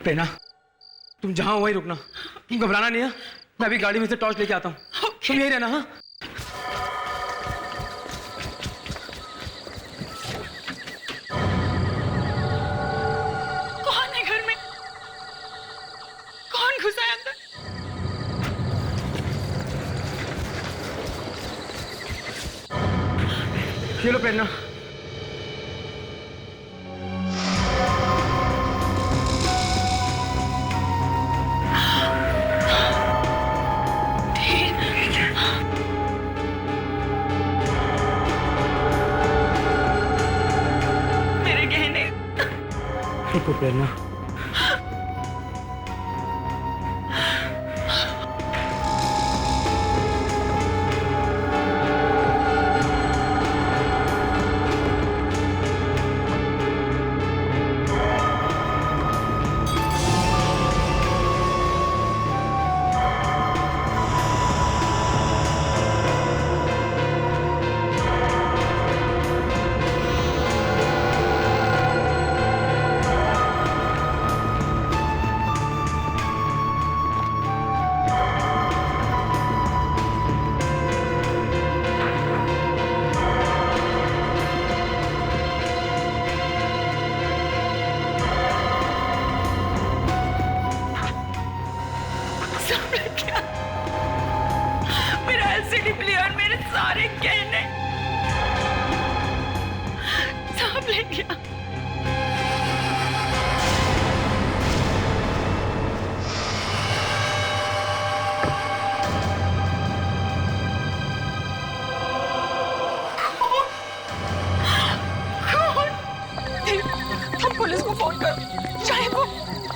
प्रेरणा, तुम जहां हो वहीं रुकना, तुम घबराना नहीं है। मैं अभी गाड़ी में से टॉर्च लेके आता हूँ। तुम यही रहना। हाँ, कौन है घर में? कौन घुसा है अंदर? ये लो प्रेरणा। मेरे गहने। देखो प्रेरणा, सब लग गया। मेरा एलसीडी प्लेयर, मेरे सारे गहने सब ले गया। हम पुलिस को फोन कर, चाहे वो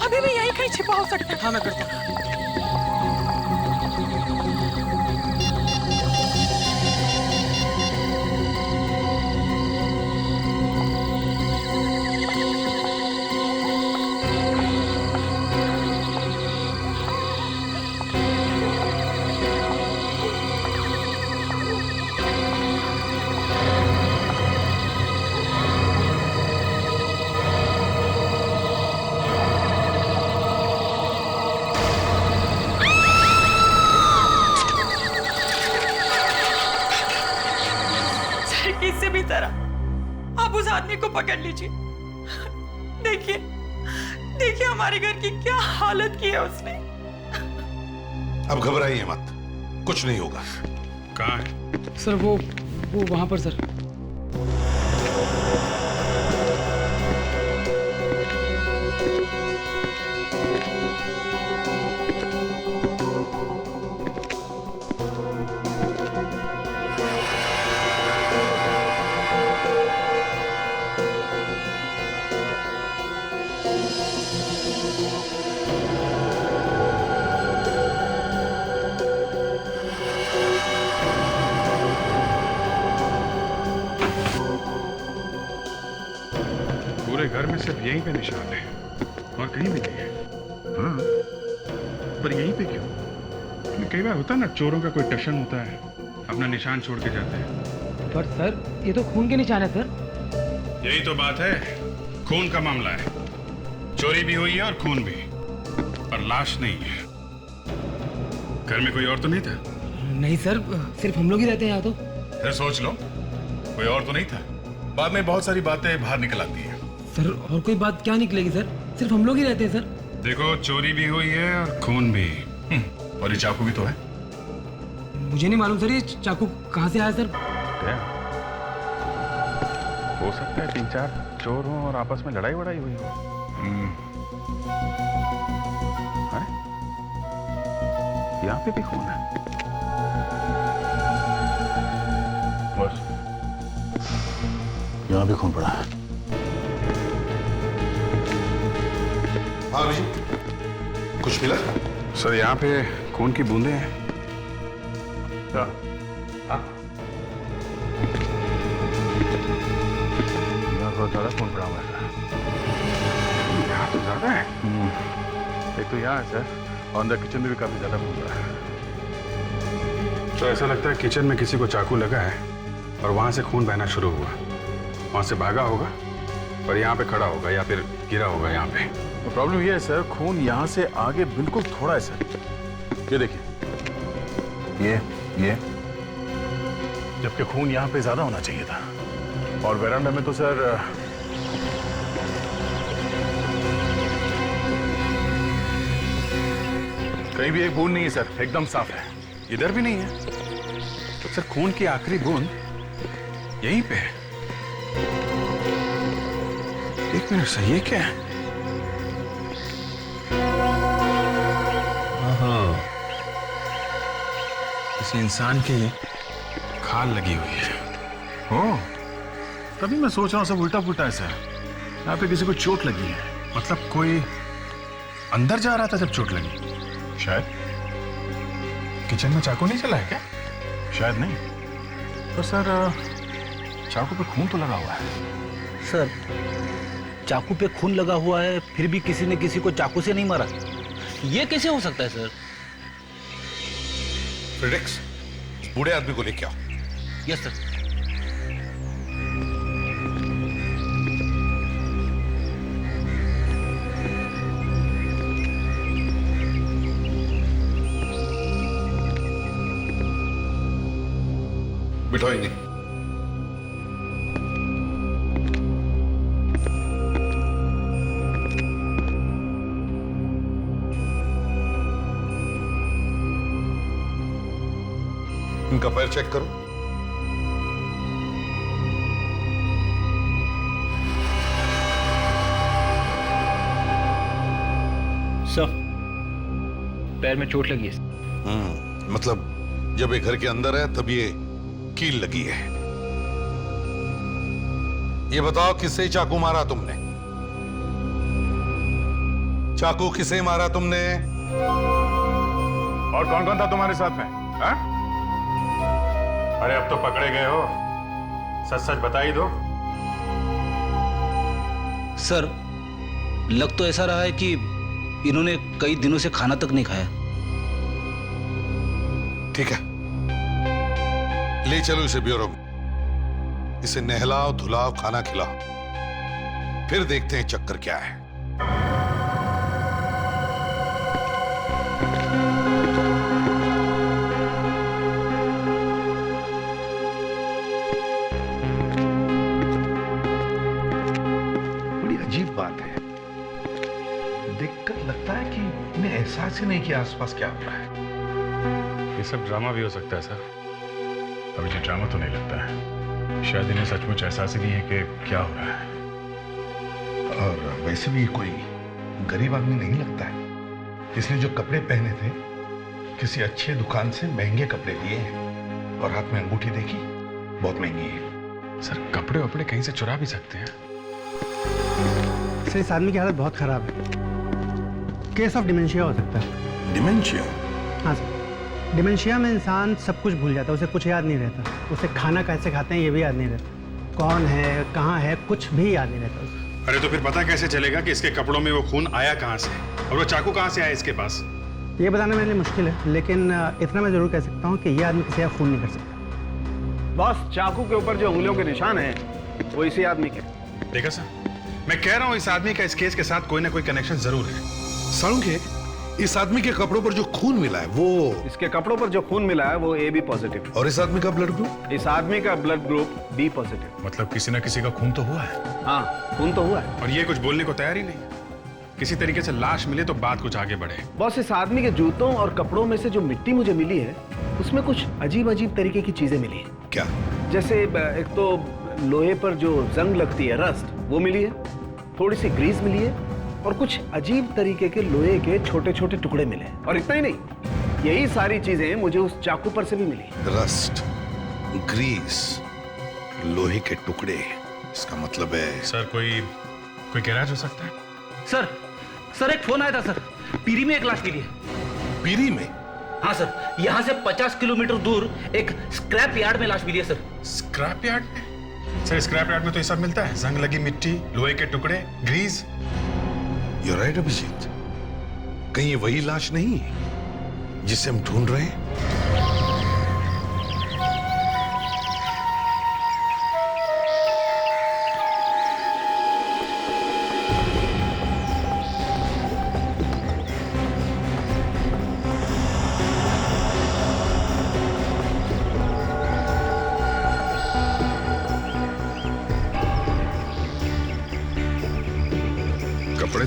अभी भी यहीं कहीं छिपा हो सकता है। हाँ मैं करता हूँ। किसी भी तरह आप उस आदमी को पकड़ लीजिए। देखिए देखिए हमारे घर की क्या हालत की है उसने। अब घबराइए मत, कुछ नहीं होगा। कहाँ है? सर वो वहां पर सर। पूरे घर में सिर्फ यहीं पे निशान है और कहीं भी नहीं है। हाँ, पर यहीं पे क्यों? कई बार होता है ना, चोरों का कोई टशन होता है, अपना निशान छोड़ के जाते हैं। पर सर ये तो खून के निशान है सर। यही तो बात है, खून का मामला है। चोरी भी हुई है और खून भी, पर लाश नहीं है। घर में कोई और तो नहीं था? नहीं सर, सिर्फ हम लोग ही रहते हैं यहाँ तो। फिर सोच लो, कोई और तो नहीं था। बाद में बहुत सारी बातें बाहर निकल आती हैं। सर और कोई बात क्या निकलेगी सर, सिर्फ हम लोग ही रहते हैं सर। देखो, चोरी भी हुई है और खून भी। और ये चाकू भी तो है। मुझे नहीं मालूम सर ये चाकू कहाँ से आया सर। क्या हो सकता है 3-4 चोर हों और आपस में लड़ाई वड़ाई हुई हो। अरे यहाँ पे भी खून है। बस यहाँ भी खून पड़ा है। हाँ जी, कुछ मिला? सर यहाँ पे खून की बूंदें हैं। हाँ। यहाँ बहुत ज्यादा खून पड़ा हुआ है। यहाँ तो ज्यादा है। एक तो यहाँ है सर, और अंदर किचन में भी काफी ज्यादा खून पड़ा है। तो ऐसा लगता है किचन में किसी को चाकू लगा है और वहां से खून बहना शुरू हुआ। वहां से भागा होगा और यहाँ पे खड़ा होगा या फिर गिरा होगा यहाँ पे। प्रॉब्लम ये है सर, खून यहाँ से आगे बिल्कुल थोड़ा है सर। ये देखिए, ये जबकि खून यहाँ पे ज्यादा होना चाहिए था। और वेरांडा में तो सर कहीं भी एक बूंद नहीं है सर, एकदम साफ है। इधर भी नहीं है। तो सर खून की आखिरी बूंद यहीं पे है। एक मिनट सर, ये क्या है? किसी इंसान की खाल लगी हुई है। ओह, तभी मैं सोच रहा हूँ सब उल्टा पुल्टा है सर। यहाँ पे किसी को चोट लगी है, मतलब कोई अंदर जा रहा था जब चोट लगी। शायद किचन में चाकू नहीं चला है क्या? शायद नहीं। तो सर चाकू पे खून तो लगा हुआ है। सर, चाकू पे खून लगा हुआ है, फिर भी किसी ने किसी को चाकू से नहीं मारा। ये कैसे हो सकता है सर? फ्रेडेक्स, बूढ़े आदमी को लेके आओ। Yes sir. बिठाओ इन्हें। इनका पैर चेक करो। सर, पैर में चोट लगी है। मतलब जब ये घर के अंदर है तब ये कील लगी है। ये बताओ किससे चाकू मारा तुमने? चाकू किसे मारा तुमने? और कौन कौन था तुम्हारे साथ में? हा? अरे अब तो पकड़े गए हो, सच सच बता ही दो। सर, लग तो ऐसा रहा है कि इन्होंने कई दिनों से खाना तक नहीं खाया। ठीक है, ले चलो इसे ब्यूरो में। इसे नहलाओ धुलाओ खाना खिलाओ, फिर देखते हैं चक्कर क्या है। बड़ी अजीब बात है, देखकर लगता है कि इन्हें एहसास ही नहीं कि आसपास क्या हो रहा है। ये सब ड्रामा भी हो सकता है सर। अभी जो ड्रामा तो नहीं लगता है, शायद इन्हें सचमुच एहसास ही नहीं है कि क्या हो रहा है। और वैसे भी कोई गरीब आदमी नहीं लगता है। इसने जो कपड़े पहने थे किसी अच्छे दुकान से महंगे कपड़े लिए हैं, और हाथ में अंगूठी देखी, बहुत महंगी है। सर कपड़े वपड़े कहीं से चुरा भी सकते हैं। सर, इस आदमी की हालत बहुत खराब है। केस ऑफ डिमेंशिया हो सकता है। डिमेंशिया? हाँ सर, डिमेंशिया में इंसान सब कुछ भूल जाता है, उसे कुछ याद नहीं रहता। उसे खाना कैसे खाते हैं ये भी याद नहीं रहता, कौन है कहाँ है कुछ भी याद नहीं रहता उसे। अरे तो फिर पता कैसे चलेगा कि इसके कपड़ों में वो खून आया कहाँ से और वो चाकू कहाँ से आया इसके पास? ये बताना मेरे लिए मुश्किल है, लेकिन इतना मैं जरूर कह सकता हूँ कि ये आदमी किसी का खून नहीं कर सकता। बॉस, चाकू के ऊपर जो उंगलियों के निशान हैं वो इसी आदमी के। देखा सर, मैं कह रहा हूँ इस आदमी का इस केस के साथ कोई ना कोई कनेक्शन जरूर है। साळुंखे, इस आदमी के कपड़ों पर जो खून मिला है वो, इसके कपड़ों पर जो खून मिला है वो AB पॉजिटिव। और इस आदमी का ब्लड ग्रुप? इस आदमी का ब्लड ग्रुप B पॉजिटिव। मतलब किसी ना किसी का खून तो हुआ है। हाँ, खून तो हुआ है। और ये कुछ बोलने को तैयार ही नहीं। किसी तरीके से लाश मिले तो बात कुछ आगे बढ़े। बॉस, इस आदमी के जूतों और कपड़ों में से जो मिट्टी मुझे मिली है उसमें कुछ अजीब अजीब तरीके की चीजें मिली है। क्या? जैसे एक तो लोहे पर जो जंग लगती है, रस्ट, वो मिली है, थोड़ी सी ग्रीस मिली है, और कुछ अजीब तरीके के लोहे के छोटे छोटे टुकड़े मिले। और इतना ही नहीं, यही सारी चीजें मुझे उस चाकू पर से भी मिली। रस्ट, ग्रीस, लोहे के टुकड़े, इसका मतलब है सर कोई गैराज हो सकता है। सर एक फोन आया था सर, पीरी में एक लाश मिली है। पीरी में? हाँ सर, यहाँ से 50 किलोमीटर दूर एक स्क्रैप यार्ड में लाश मिली है सर। स्क्रैप यार्ड में? सर स्क्रैप यार्ड में तो ये सब मिलता है, जंग लगी मिट्टी, लोहे के टुकड़े, ग्रीस। You're right, Abhijit. कहीं ये वही लाश नहीं है जिसे हम ढूंढ रहे हैं?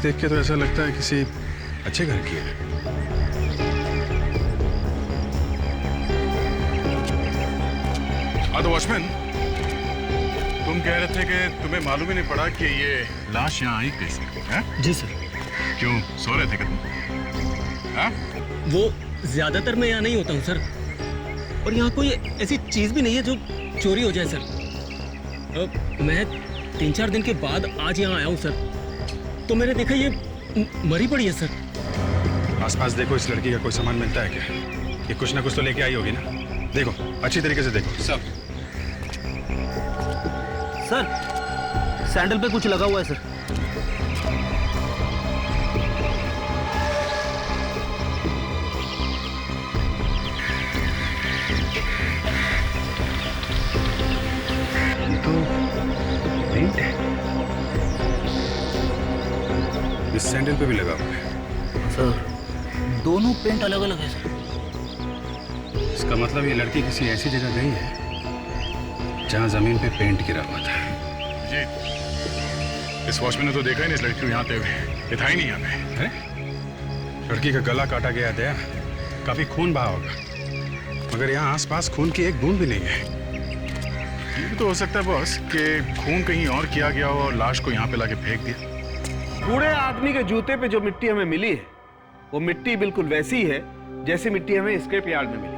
देख के तो ऐसा लगता है किसी अच्छे घर की है। हाँ तो वॉचमैन, तुम कह रहे थे कि तुम्हें मालूम ही नहीं पड़ा कि ये लाश यहाँ आई कैसे है? जी सर। क्यों सो रहे थे क्या तुम? हाँ? वो ज्यादातर मैं यहाँ नहीं होता हूँ सर, और यहाँ कोई ऐसी चीज भी नहीं है जो चोरी हो जाए सर। मैं 3-4 दिन के बाद आज यहाँ आया हूँ सर, तो मैंने देखा ये मरी पड़ी है सर। आसपास देखो, इस लड़की का कोई सामान मिलता है क्या? ये कुछ ना कुछ तो लेके आई होगी ना। देखो, अच्छी तरीके से देखो सब। सर सैंडल पे कुछ लगा हुआ है सर। तो पेंट है, इस सैंडल पे भी लगा हुआ है। सर दोनों पेंट अलग अलग है सर। इसका मतलब ये लड़की किसी ऐसी जगह गई है जहां जमीन पे पेंट गिरा हुआ था। जी, इस वॉचमैन ने तो देखा ही नहीं इस लड़की को यहाँ पे, ये था ही नहीं यहाँ पे है? लड़की का गला काटा गया था, काफी खून बहा होगा, मगर यहाँ आसपास खून की एक बूंद भी नहीं है। ये भी तो हो सकता है बॉस कि खून कहीं और किया गया हो और लाश को यहाँ पे लाके फेंक दिया। बूढ़े आदमी के जूते पे जो मिट्टी हमें मिली है, वो मिट्टी बिल्कुल वैसी है जैसी मिट्टी हमें स्क्रैप यार्ड में मिली।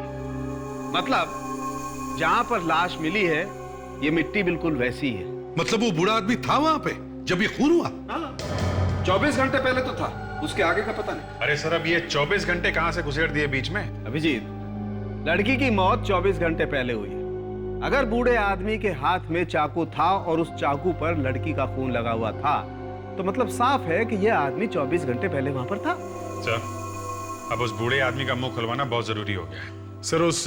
मतलब जहां पर लाश मिली है, ये मिट्टी बिल्कुल वैसी है। मतलब वो बूढ़ा आदमी था वहां पे जब ये खून हुआ? 24 घंटे पहले तो था, उसके आगे का पता नहीं। अरे सर, अब ये 24 घंटे कहाँ से घुसेड़ दिए बीच में? अभिजीत, लड़की की मौत 24 घंटे पहले हुई है। अगर बूढ़े आदमी के हाथ में चाकू था और उस चाकू पर लड़की का खून लगा हुआ था, तो मतलब साफ है कि यह आदमी 24 घंटे पहले वहां पर था। सर, अब उस बूढ़े आदमी का मुंह खुलवाना बहुत जरूरी हो गया है। सर, उस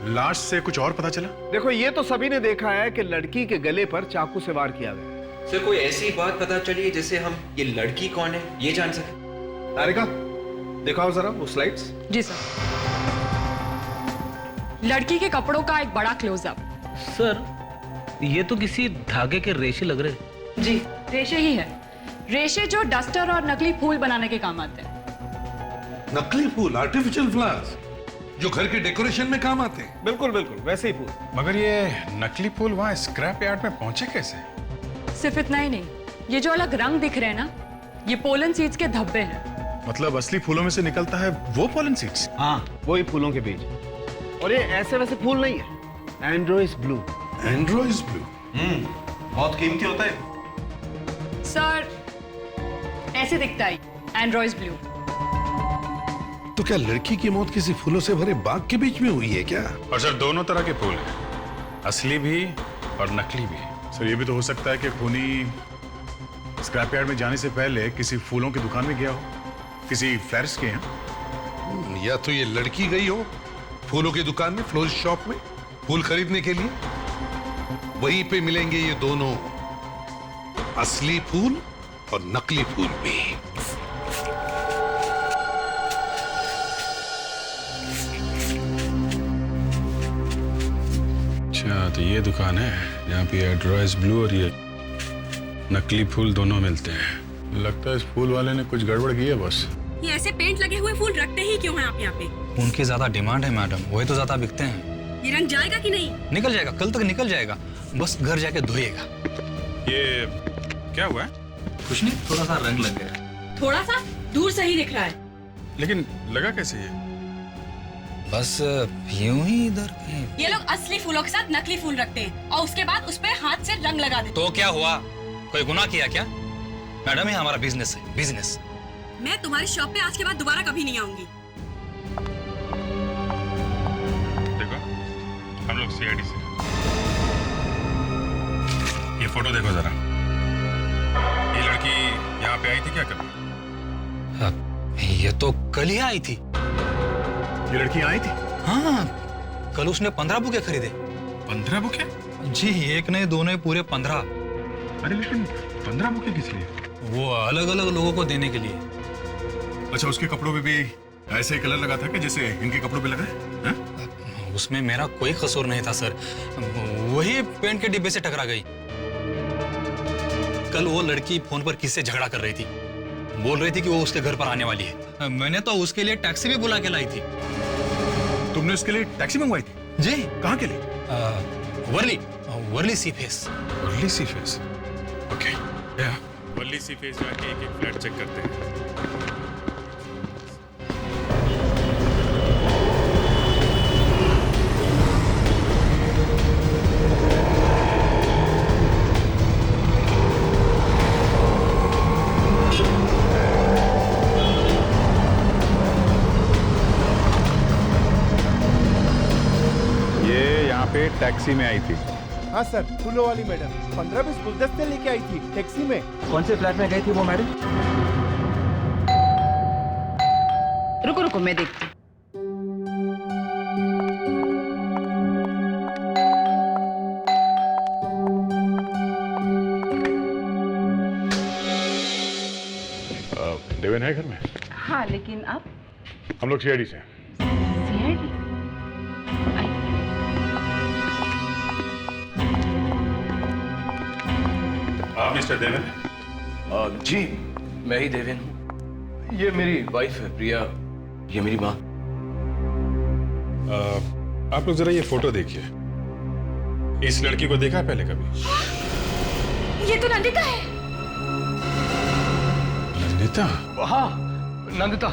लाश से कुछ और पता चला? देखो, ये तो सभी ने देखा है कि लड़की के गले पर चाकू से वार किया गया। सर, कोई ऐसी बात पता चली जिससे हम ये लड़की कौन है ये जान सके? तारिका, दिखाओ जरा वो स्लाइड्स। जी सर। लड़की के कपड़ों का एक बड़ा क्लोजअप। सर ये तो किसी धागे के रेशे लग रहे। जी, रेशे ही है। रेशे जो डस्टर और नकली फूल बनाने के काम आते हैं। नकली फूल, आर्टिफिशियल फ्लावर्स, जो घर के डेकोरेशन में काम आते हैं। बिल्कुल बिल्कुल वैसे ही फूल। मगर ये नकली फूल वहाँ स्क्रैप यार्ड में पहुंचे कैसे? सिर्फ इतना ही नहीं, ये जो अलग रंग दिख रहे हैं ना, ये पोलन सीड्स के धब्बे हैं। मतलब असली फूलों में से निकलता है वो पोलन सीड्स? हाँ, वही फूलों के बीज। और ये ऐसे वैसे फूल नहीं है, एंड्रोइस ब्लू। एंड्रोइस ब्लू? बहुत कीमती होता है सर। ऐसे दिखता है एंड्रोइस ब्लू। तो क्या लड़की की मौत किसी फूलों से भरे बाग के बीच में हुई है क्या? और सर, दोनों तरह के फूल हैं, असली भी और नकली भी। सर, ये भी तो हो सकता है कि खूनी स्क्रैप यार्ड में जाने से पहले किसी फूलों की दुकान में गया हो, किसी फ्लैरिस्ट के यहाँ। या तो ये लड़की गई हो फूलों की दुकान में, फ्लोरिस्ट शॉप में फूल खरीदने के लिए। वहीं पे मिलेंगे ये दोनों, असली फूल और नकली फूल भी। अच्छा, तो ये दुकान है जहाँ पे एंड्रोइस ब्लू और ये नकली फूल दोनों मिलते हैं। लगता है इस फूल वाले ने कुछ गड़बड़ की है बस। ये ऐसे पेंट लगे हुए फूल रखते ही क्यों हैं आप यहाँ पे? उनकी ज्यादा डिमांड है मैडम, वही तो ज्यादा बिकते हैं। ये रंग जाएगा कि नहीं? निकल जाएगा, कल तक निकल जाएगा, बस घर जाके धोइएगा। ये क्या हुआ है? कुछ नहीं, थोड़ा सा रंग लग गया। थोड़ा सा दूर से ही दिख रहा है। लेकिन लगा कैसे ये? बस यूं ही इधर कहीं। ये लोग असली फूलों के साथ नकली फूल रखते हैं और उसके बाद उस पे हाथ से रंग लगा देते। तो क्या हुआ, कोई गुनाह किया क्या? मैडम, ये हमारा बिजनेस है, बिजनेस। मैं तुम्हारी शॉप पे आज के बाद दोबारा कभी नहीं आऊंगी। देखो, हम लोग सीआईडी से। ये फोटो देखो जरा। ये लड़की यहाँ पे आई थी क्या कभी? ये तो कल ही आई थी। ये लड़की आई थी? हाँ, कल उसने 15 बुके खरीदे। 15 बुके? जी, एक नहीं दो नहीं, पूरे 15। अरे लेकिन 15 बुके किस लिए? वो अलग अलग लोगों को देने के लिए। अच्छा, उसके कपड़ों पे भी ऐसे ही कलर लगा था कि जैसे इनके कपड़ों पे लगा है? उसमें मेरा कोई कसूर नहीं था सर, वही पेंट के डिब्बे से टकरा गई। कल वो लड़की फोन पर किससे झगड़ा कर रही थी, बोल रही थी कि वो उसके घर पर आने वाली है। मैंने तो उसके लिए टैक्सी भी बुला के लाई थी। तुमने उसके लिए टैक्सी मंगवाई थी? जी। कहाँ के लिए? वर्ली सी फेस। वर्ली सी फेस, ओके। वर्ली सी फेस जाके एक एक फ्लैट चेक करते हैं। टैक्सी में आई थी। हाँ सर, फूलों वाली मैडम 15-20 गुलदस्ते लेके आई थी टैक्सी में। कौन से फ्लैट में गई थी वो मैडम? रुको रुको, मैं देखती। देवेन है घर में? हाँ, लेकिन आप? हम लोग सीआईडी से। सीआईडी? आप मिस्टर देवेन? जी, मैं ही देवेन हूँ। ये मेरी वाइफ है प्रिया, ये मेरी माँ। आप लोग जरा ये फोटो देखिए। इस लड़की को देखा है पहले कभी? ये तो नंदिता है। नंदिता? हाँ, नंदिता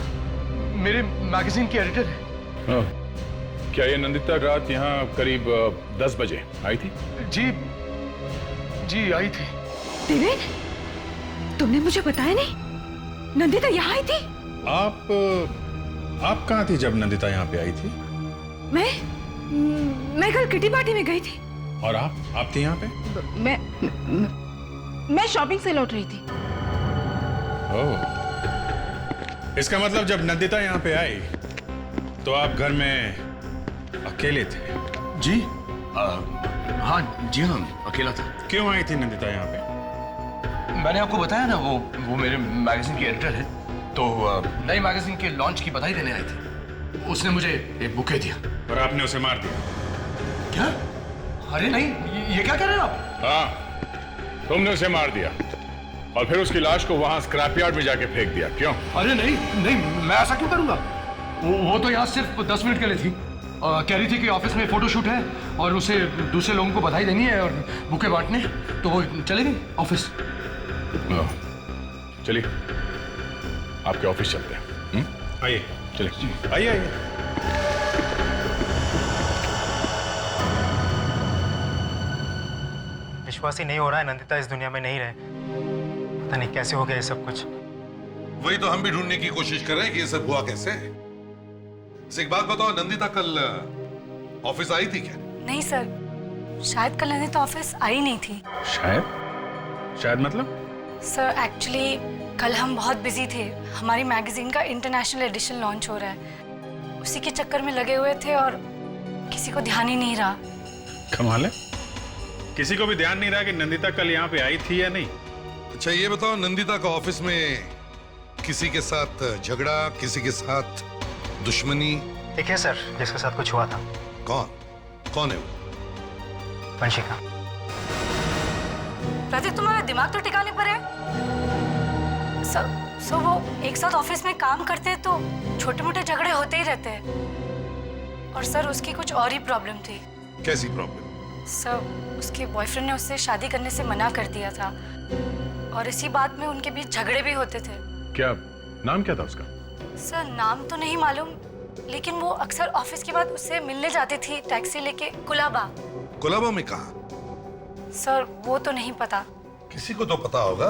मेरे मैगजीन की एडिटर है। क्या ये नंदिता रात यहाँ करीब 10 बजे आई थी? जी आई थी। देवेन, तुमने मुझे बताया नहीं? नंदिता यहाँ आई थी? आप कहाँ थी जब नंदिता यहाँ पे आई थी? मैं कल किटी पार्टी में गई थी। और आप थी यहाँ पे? मैं शॉपिंग से लौट रही थी। ओह, इसका मतलब जब नंदिता यहाँ पे आई तो आप घर में अकेले थे? जी हाँ अकेला था। क्यों आई थी नंदिता यहाँ पे? मैंने आपको बताया ना, वो मेरे मैगजीन की एडिटर है, तो नई मैगजीन के लॉन्च की बधाई देने आई थी। उसने मुझे एक बुके दिया। और आपने उसे मार दिया? क्या? अरे नहीं, ये क्या कह रहे हैं आप? हाँ, तुमने उसे मार दिया और फिर उसकी लाश को वहां स्क्रैप यार्ड में जाके फेंक दिया। क्यों? अरे नहीं, मैं ऐसा क्यों करूंगा? वो तो यहाँ सिर्फ 10 मिनट के लिए थी। कह रही थी कि ऑफिस में फोटोशूट है और उसे दूसरे लोगों को बधाई देनी है और बुके बांटने, तो वो चली गई ऑफिस। चलिए आपके ऑफिस चलते हैं। आइए, चलिए आइए। विश्वास ही नहीं हो रहा है नंदिता इस दुनिया में नहीं रहे। पता नहीं कैसे हो गया ये सब कुछ। वही तो हम भी ढूंढने की कोशिश कर रहे हैं कि ये सब हुआ कैसे। एक बात बताओ, नंदिता कल ऑफिस आई थी क्या? नहीं सर, शायद कल नंदिता ऑफिस आई नहीं थी। शायद मतलब? सर एक्चुअली कल हम बहुत बिजी थे। हमारी मैगजीन का इंटरनेशनल एडिशन लॉन्च हो रहा है, उसी के चक्कर में लगे हुए थे और किसी को ध्यान ही नहीं रहा। कमाल है, किसी को भी ध्यान नहीं रहा कि नंदिता कल यहाँ पे आई थी या नहीं। अच्छा ये बताओ, नंदिता का ऑफिस में किसी के साथ झगड़ा, किसी के साथ दुश्मनी? एक है सर जिसके साथ कुछ हुआ था। कौन है वो? वंशिका। प्रतीक, तुम्हारा दिमाग तो ठिकाने पर है। सो वो एक साथ ऑफिस में काम करते हैं तो छोटे मोटे झगड़े होते ही रहते हैं। और सर उसकी कुछ और ही प्रॉब्लम थी। कैसी प्रॉब्लम? सर उसके बॉयफ्रेंड ने उससे शादी करने से मना कर दिया था और इसी बात में उनके बीच झगड़े भी होते थे। क्या नाम क्या था उसका? सर नाम तो नहीं मालूम, लेकिन वो अक्सर ऑफिस के बाद उससे मिलने जाती थी टैक्सी लेके कुलाबा। कुलाबा में कहाँ? सर वो तो नहीं पता। किसी को तो पता होगा।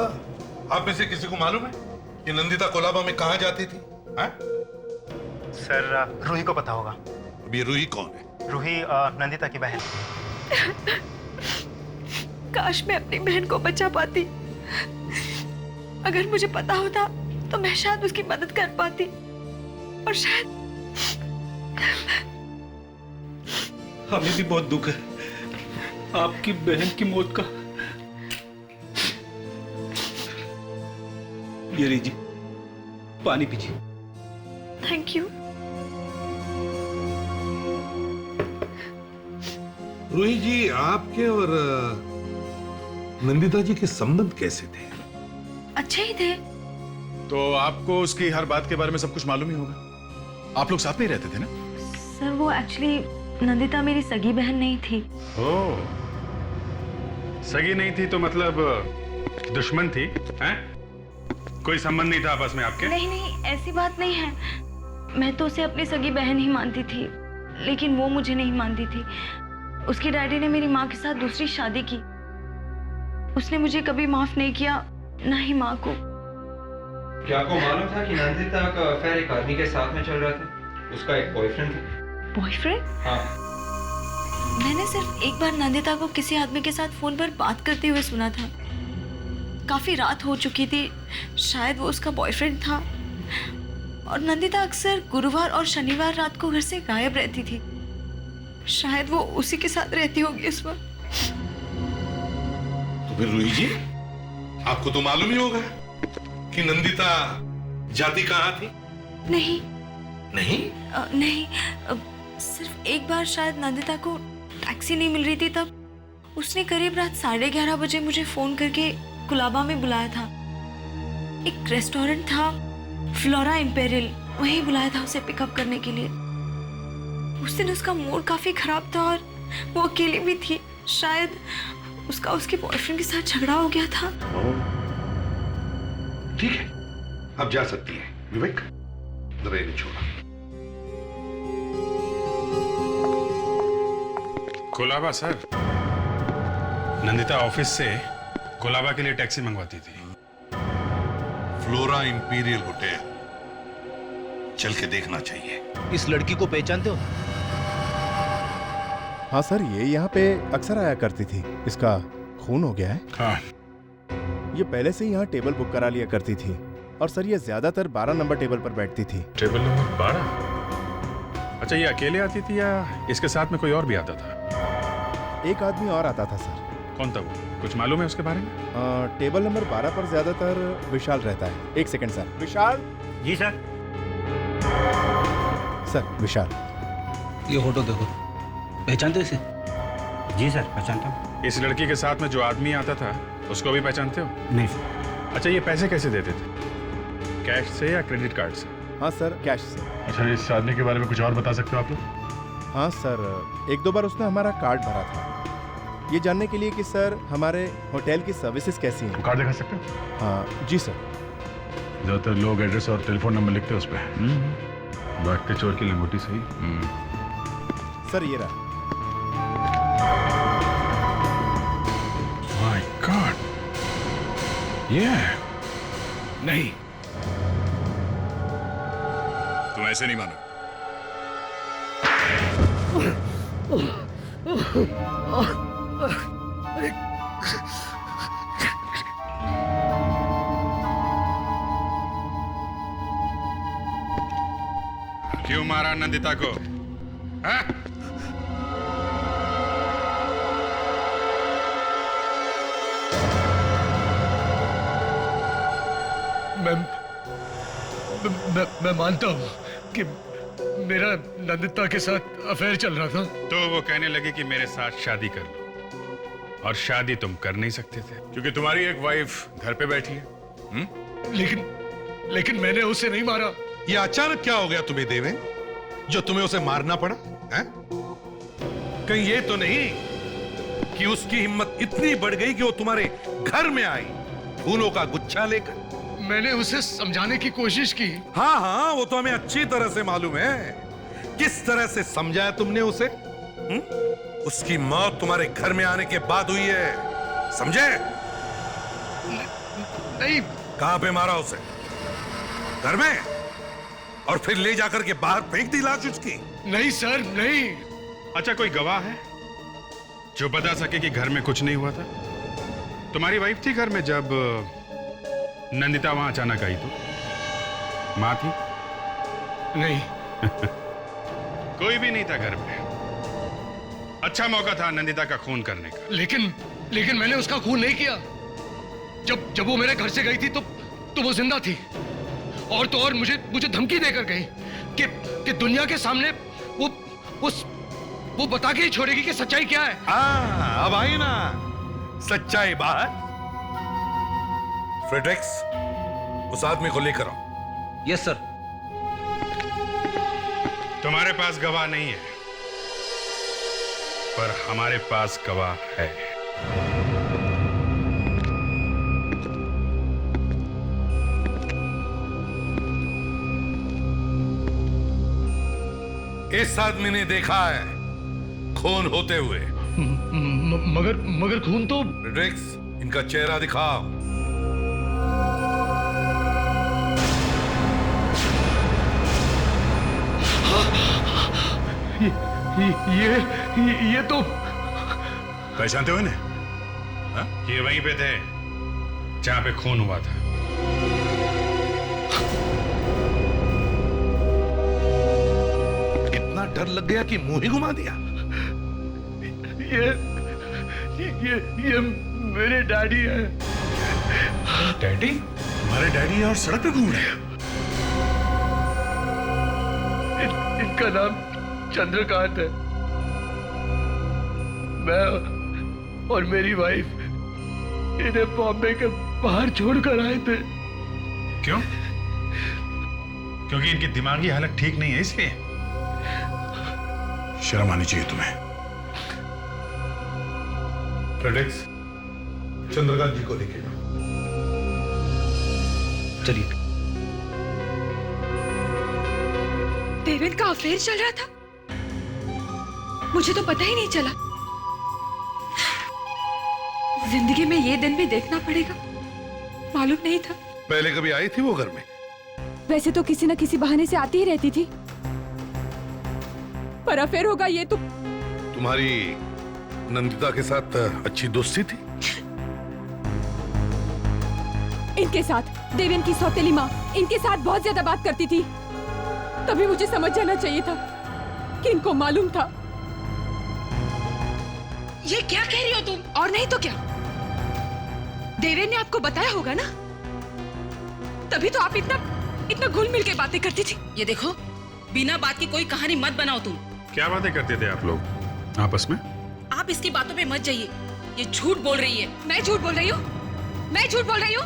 आप में से किसी को मालूम है कि नंदिता कोलाबा में कहाँ जाती थी? सर रूही को पता होगा। अब ये रूही कौन है? रूही नंदिता की बहन। काश मैं अपनी बहन को बचा पाती। अगर मुझे पता होता तो मैं शायद उसकी मदद कर पाती और शायद। हमें भी बहुत दुख है आपकी बहन की मौत का। ये लीजिए पानी पीजिए। Thank you. रूही जी, आपके और नंदिता जी के संबंध कैसे थे? अच्छे ही थे। तो आपको उसकी हर बात के बारे में सब कुछ मालूम ही होगा। आप लोग साथ में ही रहते थे ना? सर वो एक्चुअली नंदिता मेरी सगी बहन नहीं थी। ओह, सगी नहीं थी तो मतलब दुश्मन थी हैं? कोई संबंध नहीं था आपस में आपके? नहीं नहीं, ऐसी बात नहीं है। मैं तो उसे अपनी सगी बहन ही मानती थी, लेकिन वो मुझे नहीं मानती थी। उसके डैडी ने मेरी माँ के साथ दूसरी शादी की। उसने मुझे कभी माफ नहीं किया, ना ही माँ को। क्या आपको मालूम था कि नंदिता का अफेयर एक आदमी के साथ में चल रहा था? उसका एक बॉयफ्रेंड था। बॉयफ्रेंड? हाँ। मैंने सिर्फ एक बार नंदिता को किसी आदमी के साथ फोन पर बात करते हुए सुना था। काफी रात हो चुकी थी, शायद वो उसका बॉयफ्रेंड था। और नंदिता अक्सर गुरुवार और शनिवार रात को घर से गायब रहती थी। शायद वो उसी के साथ रहती होगी इस वक्त। तो फिर रूही जी, आपको तो मालूम ही होगा कि नंदिता जाती कहाँ थी? नहीं नहीं? नहीं, सिर्फ एक बार शायद नंदिता को टैक्सी नहीं मिल रही थी, तब उसने करीब रात 11:30 बजे मुझे फोन करके कुलाबा में बुलाया था। एक रेस्टोरेंट था, फ्लोरा इंपेरियल, वहीं बुलाया था उसे पिकअप करने के लिए। उस दिन उसका मूड काफी खराब था और वो अकेली भी थी। शायद उसका उसके बॉयफ्रेंड के साथ झगड़ा हो गया था। ठीक है, अब जा सकती है। विवेक, जरा इन्हें छोड़ा। कोलाबा सर, नंदिता ऑफिस से कोलाबा के लिए टैक्सी मंगवाती थी। फ्लोरा इंपीरियल होटल, चल के देखना चाहिए। इस लड़की को पहचानते हो? हाँ सर, ये यहाँ पे अक्सर आया करती थी। इसका खून हो गया है। हाँ। ये पहले से यहाँ टेबल बुक करा लिया करती थी। और सर ये ज्यादातर 12 नंबर टेबल पर बैठती थी। Table number 12? अच्छा, ये अकेले आती थी या इसके साथ में कोई और भी आता था? एक आदमी और आता था सर। कौन था वो? कुछ मालूम है उसके बारे में? टेबल नंबर 12 पर ज्यादातर विशाल रहता है। एक सेकंड सर। विशाल। जी सर। सर विशाल। ये फोटो देखो, पहचानते हो इसे? जी सर, पहचानता हूँ। इस लड़की के साथ में जो आदमी आता था उसको भी पहचानते हो? नहीं सर। अच्छा, ये पैसे कैसे देते थे? कैश से या क्रेडिट कार्ड से? हाँ सर, कैश से। अच्छा, इस आदमी के बारे में कुछ और बता सकते हो आप लोग? हाँ सर, 1-2 बार उसने हमारा कार्ड भरा था, ये जानने के लिए कि सर हमारे होटल की सर्विसेज कैसी हैं। कार्ड दिखा सकते हो? हाँ जी सर। ज्यादातर लोग एड्रेस और टेलीफोन नंबर लिखते हैं उस पर। बात के चोर की लंगोटी सही। सर ये रहा। माय गॉड, ये नहीं, तुम ऐसे नहीं मानो। क्यों मारा नंदिता को? हाँ? मैं मानता हूँ कि मेरा नंदिता के साथ अफेयर चल रहा था। तो वो कहने लगे कि मेरे साथ शादी कर लो, और शादी तुम कर नहीं सकते थे क्योंकि तुम्हारी एक वाइफ घर पे बैठी है। लेकिन मैंने उसे नहीं मारा। ये अचानक क्या हो गया तुम्हें देवेन, जो तुम्हें उसे मारना पड़ा है? कहीं ये तो नहीं कि उसकी हिम्मत इतनी बढ़ गई कि वो तुम्हारे घर में आई फूलों का गुच्छा लेकर? मैंने उसे समझाने की कोशिश की। हाँ हाँ, वो तो हमें अच्छी तरह से मालूम है किस तरह से समझाया तुमने उसे। उसकी मौत तुम्हारे घर में आने के बाद हुई है, समझे? नहीं। कहां पे मारा उसे? घर में? और फिर ले जाकर के बाहर फेंक दी लाश उसकी? नहीं सर, नहीं। अच्छा, कोई गवाह है जो बता सके कि घर में कुछ नहीं हुआ था? तुम्हारी वाइफ थी घर में जब नंदिता वहां अचानक आई? तो मां थी? नहीं। कोई भी नहीं था घर में। अच्छा मौका था नंदिता का खून करने का। लेकिन मैंने उसका खून नहीं किया। जब वो मेरे घर से गई थी तो वो जिंदा थी। और तो और मुझे धमकी देकर गई कि दुनिया के सामने वो बता के ही छोड़ेगी कि सच्चाई क्या है। अब आई ना सच्चाई बाहर। फ्रेडरिक्स, उस आदमी को लेकर आओ। Yes sir. तुम्हारे पास गवाह नहीं है, पर हमारे पास गवाह है। इस आदमी ने देखा है खून होते हुए। मगर खून तो। फ्रेडरिक्स, इनका चेहरा दिखाओ। ये तो पहचानते हो इन्हें? हाँ? ये वहीं पे थे जहां पे खून हुआ था। इतना डर लग गया कि मुंह ही घुमा दिया। ये मेरे डैडी है। डैडी? हमारे डैडी है और सड़क पे घूम रहे हैं। इनका नाम चंद्रकांत है। मैं और मेरी वाइफ इन्हें बॉम्बे के बाहर छोड़कर आए थे। क्यों? क्योंकि इनकी दिमागी हालत ठीक नहीं है, इसलिए। शर्म आनी चाहिए तुम्हें। फ्रेडरिक्स, चंद्रकांत जी को लेके चलिए। देवेंद्र का अफेयर चल रहा था, मुझे तो पता ही नहीं चला। जिंदगी में ये दिन भी देखना पड़ेगा, मालूम नहीं था। पहले कभी आई थी वो घर में? वैसे तो किसी न किसी बहाने से आती ही रहती थी, पर अफेयर होगा ये तो। तुम्हारी नंदिता के साथ अच्छी दोस्ती थी? इनके साथ, देवेंद्र की सौतेली माँ इनके साथ बहुत ज्यादा बात करती थी। तभी मुझे समझ जाना चाहिए था कि इनको मालूम था। ये क्या कह रही हो तुम? और नहीं तो क्या, देवेंद्र ने आपको बताया होगा ना, तभी तो आप इतना घुल मिल के बातें करती थी। ये देखो, बिना बात की कोई कहानी मत बनाओ तुम। क्या बातें करते थे आप लोग आपस में? आप इसकी बातों पे मत जाइए, ये झूठ बोल रही है। मैं झूठ बोल रही हूँ? मैं झूठ बोल रही हूँ?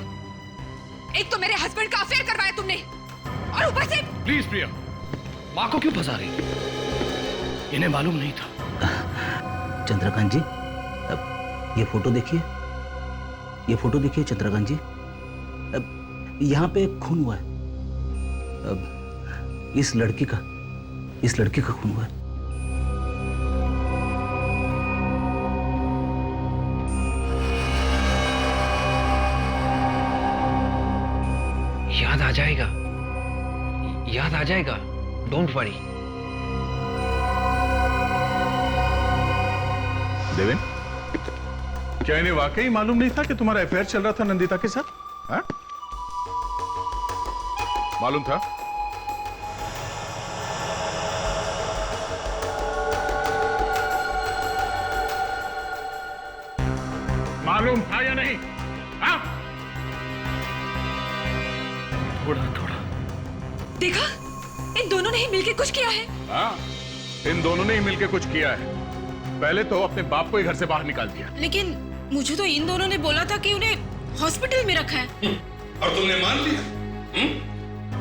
एक तो मेरे हस्बैंड का अफेयर करवाया तुमने, और ऊपर से। प्लीज प्रिया, माँ को क्यों फंसा रही? इन्हें मालूम नहीं था। चंद्रकांत जी, अब ये फोटो देखिए, ये फोटो देखिए चंद्रकांत जी। अब यहाँ पे खून हुआ है। अब इस लड़की का खून हुआ है। याद आ जाएगा, याद आ जाएगा, डोंट वरी। देवेन, क्या इन्हें वाकई मालूम नहीं था कि तुम्हारा अफेयर चल रहा था नंदिता के साथ? हाँ? मालूम था? मालूम था या नहीं? हाँ? थोड़ा देखा, इन दोनों ने ही मिलके कुछ किया है। हाँ, इन दोनों ने ही मिलकर कुछ किया है। पहले तो अपने बाप को ही घर से बाहर निकाल दिया। लेकिन मुझे तो इन दोनों ने बोला था कि उन्हें हॉस्पिटल में रखा है। और तुमने मान लिया?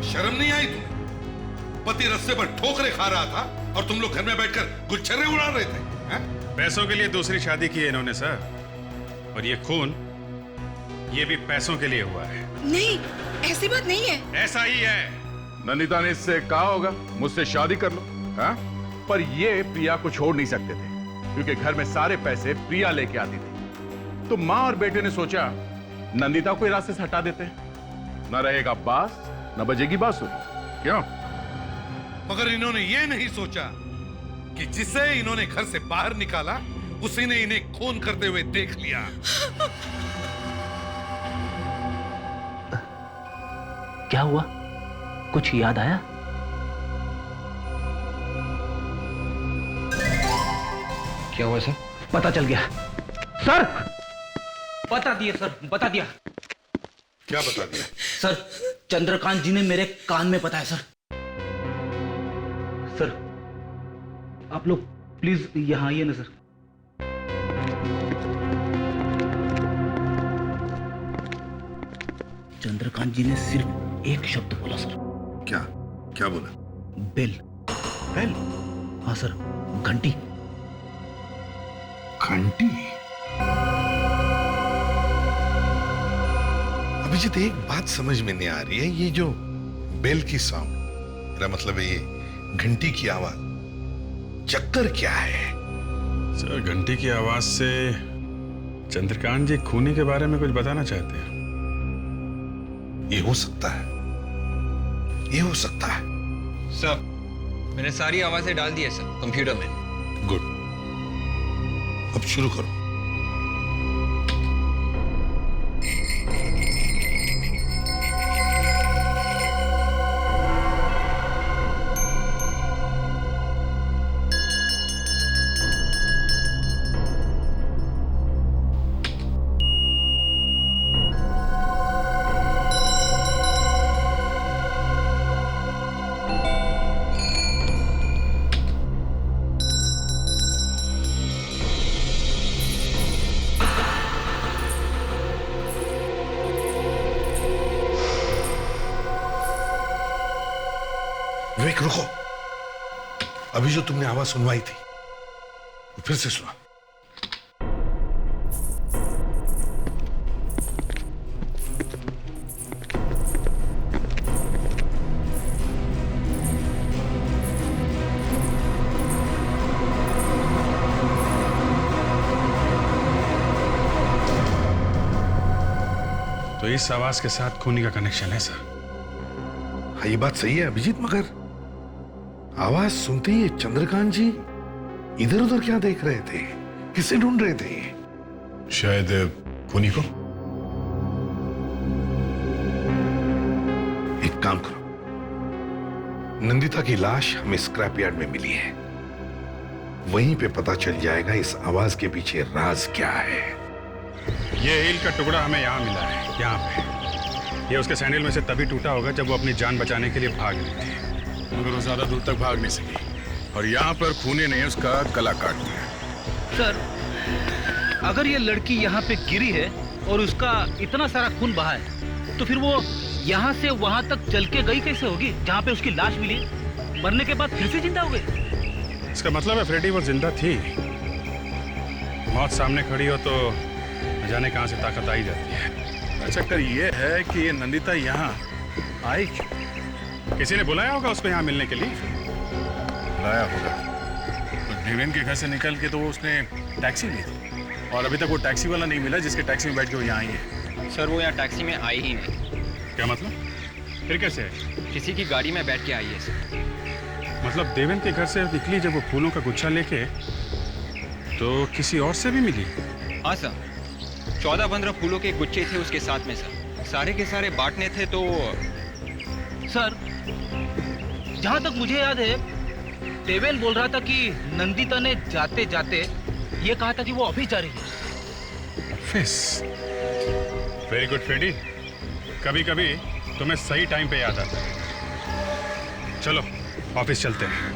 शर्म नहीं आई तुम्हें? पति रास्ते पर ठोकरे खा रहा था और तुम लोग घर में बैठकर गुलछर्रे उड़ा रहे थे। हा? पैसों के लिए दूसरी शादी की है इन्होंने सर, और ये खून, ये भी पैसों के लिए हुआ है। नहीं, ऐसी बात नहीं है। ऐसा ही है। नंदिता ने इससे कहा होगा मुझसे शादी कर लो, हाँ? पर ये प्रिया को छोड़ नहीं सकते थे, क्योंकि घर में सारे पैसे प्रिया लेके आती थी। तो माँ और बेटे ने सोचा नंदिता को रास्ते से हटा देते हैं, न रहेगा बास न बजेगी बांसुरी। क्यों? मगर इन्होंने ये नहीं सोचा कि जिसे इन्होंने घर से बाहर निकाला उसी ने इन्हें खून करते हुए देख लिया। क्या हुआ? कुछ याद आया? क्या हुआ सर? पता चल गया सर। बता दिया सर, बता दिया। क्या बता दिया? सर, चंद्रकांत जी ने मेरे कान में बताया सर। सर, आप लोग प्लीज यहां आइए ना सर। चंद्रकांत जी ने सिर्फ एक शब्द बोला सर। क्या क्या बोला? बेल। बेल? हाँ सर, घंटी। घंटी? अभिजीत, एक बात समझ में नहीं आ रही है, ये जो बेल की साउंड, मेरा मतलब है ये घंटी की आवाज, चक्कर क्या है? सर, घंटी की आवाज से चंद्रकांत जी खूनी के बारे में कुछ बताना चाहते हैं। ये हो सकता है, ये हो सकता है। सर, मैंने सारी आवाजें डाल दी है सर कंप्यूटर में। गुड, अब शुरू करो। विवेक, रुको। अभी जो तुमने आवाज सुनवाई थी वो फिर से सुना। तो इस आवाज के साथ खूनी का कनेक्शन है सर। हाँ, ये बात सही है अभिजीत, मगर आवाज सुनते ही चंद्रकांत जी इधर उधर क्या देख रहे थे? किसे ढूंढ रहे थे? शायद खूनी को। एक काम करो, नंदिता की लाश हमें स्क्रैप यार्ड में मिली है, वहीं पे पता चल जाएगा इस आवाज के पीछे राज क्या है। ये हील का टुकड़ा हमें यहाँ मिला है, यहाँ पे। ये उसके सैंडल में से तभी टूटा होगा जब वो अपनी जान बचाने के लिए भाग रही थी, मगर वो ज्यादा दूर तक भाग नहीं सकी और यहाँ पर खूनी ने उसका गला काट दिया। सर, अगर ये लड़की यहाँ पे गिरी है और उसका इतना सारा खून बहा है, तो फिर वो यहाँ से वहाँ तक चल के गई कैसे होगी जहाँ पे उसकी लाश मिली? मरने के बाद फिर से जिंदा हो गई? इसका मतलब है फ्रेडी वो जिंदा थी। मौत सामने खड़ी हो तो न जाने कहाँ से ताकत आई जाती है। चक्कर ये है कि ये नंदिता यहाँ आई क्यों? किसी ने बुलाया होगा उसको यहाँ मिलने के लिए। बुलाया होगा तो देवेन के घर से निकल के तो वो उसने टैक्सी ली थी और अभी तक वो टैक्सी वाला नहीं मिला जिसके टैक्सी में बैठ के वो यहाँ आई है। सर, वो यहाँ टैक्सी में आई ही नहीं। क्या मतलब? फिर कैसे आई? किसी की गाड़ी में बैठ के आई है सर। मतलब देवेन के घर से निकली जब वो फूलों का गुच्छा लेके, तो किसी और से भी मिली? हाँ सर, 14-15 फूलों के गुच्छे थे उसके साथ में सर, सारे के सारे बांटने थे। तो सर, जहां तक मुझे याद है, देवेन बोल रहा था कि नंदिता ने जाते जाते ये कहा था कि वो ऑफिस जा रही है। ऑफिस? वेरी गुड फ्रेडी, कभी कभी तुम्हें सही टाइम पे याद आता है। चलो ऑफिस चलते हैं।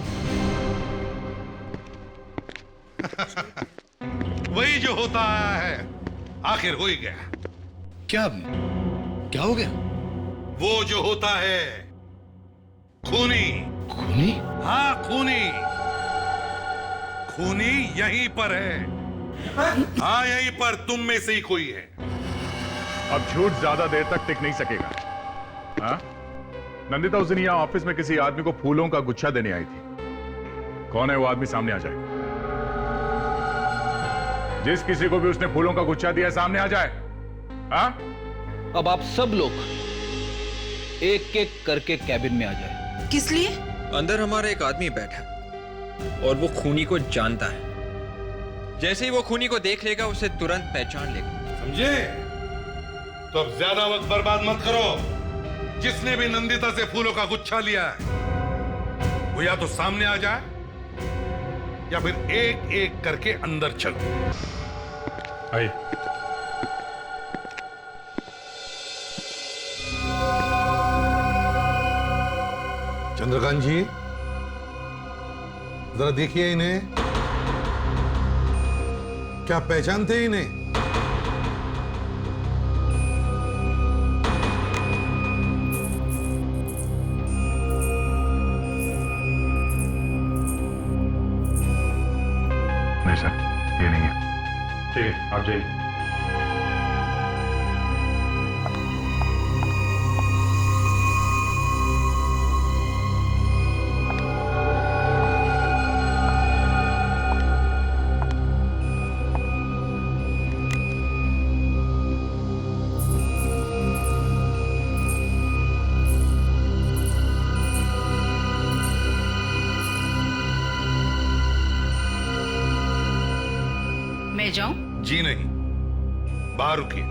वही जो होता है आखिर हो ही गया। क्या क्या हो गया? वो जो होता है खूनी। खूनी? हाँ, खूनी। खूनी यहीं पर है। हाँ, यहीं पर तुम में से ही कोई है। अब झूठ ज्यादा देर तक टिक नहीं सकेगा। हाँ? नंदिता उस दिन यहाँ ऑफिस में किसी आदमी को फूलों का गुच्छा देने आई थी। कौन है वो आदमी? सामने आ जाए। जिस किसी को भी उसने फूलों का गुच्छा दिया सामने आ जाए। हाँ? अब आप सब लोग एक एक करके कैबिन में आ जाए। किस लिए? अंदर हमारा एक आदमी बैठा है और वो खूनी को जानता है। जैसे ही वो खूनी को देख लेगा उसे तुरंत पहचान लेगा। समझे? तो अब ज्यादा वक्त बर्बाद मत करो। जिसने भी नंदिता से फूलों का गुच्छा लिया है वो या तो सामने आ जाए या फिर एक एक करके अंदर चलो। आइए। चंद्रकांत जी, जरा देखिए इन्हें। क्या पहचानते हैं इन्हें? ये नहीं है। ठीक है, आप जाइए। मैं जाऊं? जी नहीं, बाहर रुकिए।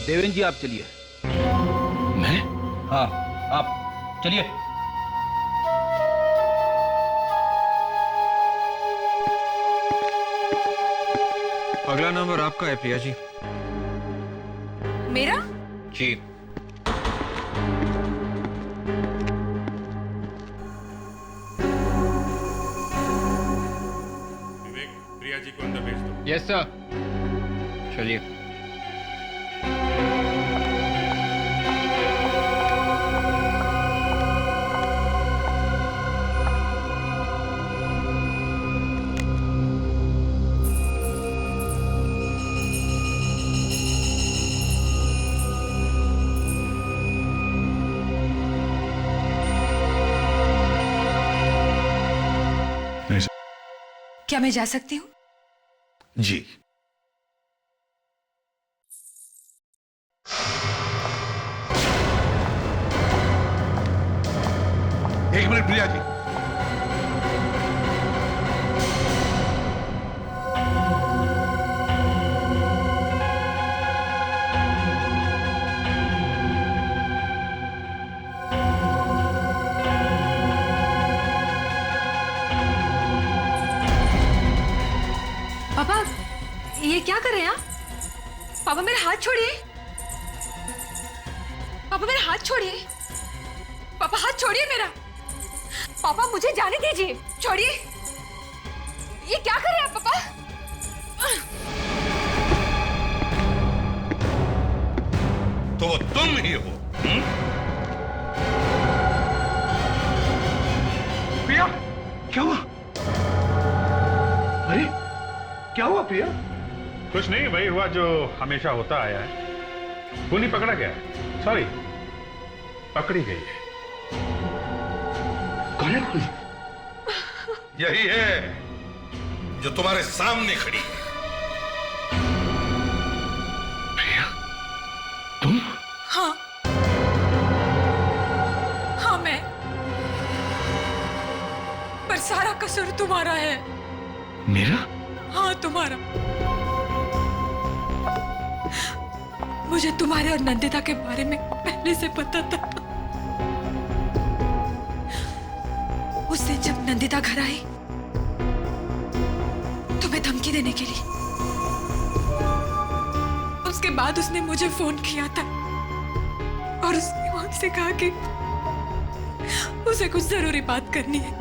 देवेंद्र जी आप चलिए। मैं? हाँ आप चलिए। अगला नंबर आपका है प्रिया जी। मेरा? जी। प्रिया जी को अंदर भेज दो। Yes sir. चलिए। क्या मैं जा सकती हूँ? जी। एक मिनट प्रिया जी। पापा, ये क्या कर रहे हैं आप? पापा मेरा हाथ छोड़िए। पापा मेरा हाथ छोड़िए। पापा हाथ छोड़िए मेरा। पापा मुझे जाने दीजिए। छोड़िए। ये क्या कर रहे हैं आप पापा? तो वो तुम ही हो। प्रिया, क्या हुआ? अरे क्या हुआ प्रिया? कुछ नहीं, वही हुआ जो हमेशा होता आया है। खूनी पकड़ा गया है। सॉरी, पकड़ी गई है। कौन है खूनी? यही है जो तुम्हारे सामने खड़ी है। प्रिया, तुम? हाँ हाँ मैं। पर सारा कसूर तुम्हारा है। मेरा? हाँ तुम्हारा। मुझे तुम्हारे और नंदिता के बारे में पहले से पता था। उससे जब नंदिता घर आई तुम्हें धमकी देने के लिए, उसके बाद उसने मुझे फोन किया था और उसने मुझसे कहा कि उसे कुछ जरूरी बात करनी है।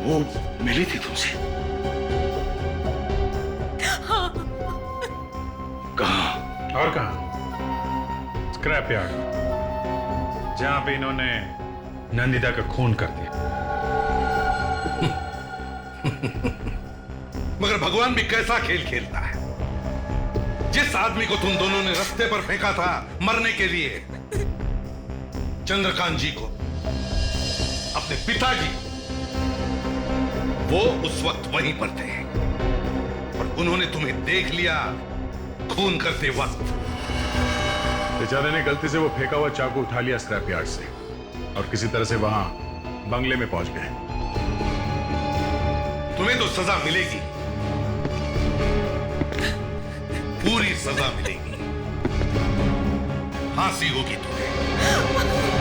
वो मिली थी तुमसे? हाँ। कहाँ? और कहाँ? स्क्रैप यार्ड, जहां पे इन्होंने नंदिता का खून कर दिया। मगर भगवान भी कैसा खेल खेलता है। जिस आदमी को तुम दोनों ने रास्ते पर फेंका था मरने के लिए, चंद्रकांत जी को, अपने पिताजी, वो उस वक्त वहीं पर थे और उन्होंने तुम्हें देख लिया खून करते वक्त। बेचारे ने गलती से वो फेंका हुआ चाकू उठा लिया स्क्रैप यार्ड से और किसी तरह से वहां बंगले में पहुंच गए। तुम्हें तो सजा मिलेगी, पूरी सजा मिलेगी। फांसी होगी तुम्हें।